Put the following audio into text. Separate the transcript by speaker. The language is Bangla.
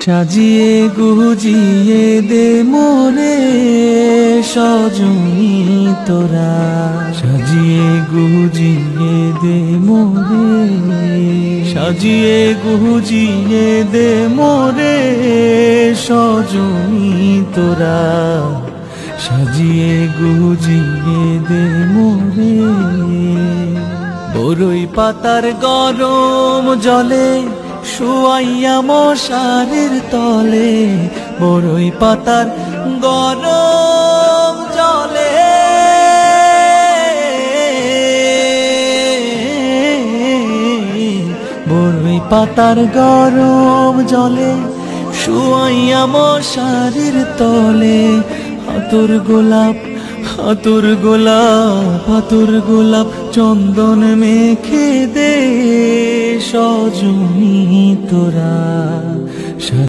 Speaker 1: সাজিয়ে গুজিয়ে দে মোরে সজনী তোরা, সাজিয়ে গুজিয়ে দে মোরে, সাজিয়ে গুজিয়ে দে মোরে সজনী তোরা, সাজিয়ে গুজিয়ে দে মোরে। বরই পাতার গরম জলে শুয়াইয়া মশারির তলে, বরই পাতার গরম জলে, বরই পাতার গরম জলে শুয়াইয়া মশারির তলে। হাতুর গোলাপ হাতুর গোলাপ হাতুর গোলাপ চন্দন মেখে দে সজনী তোরা।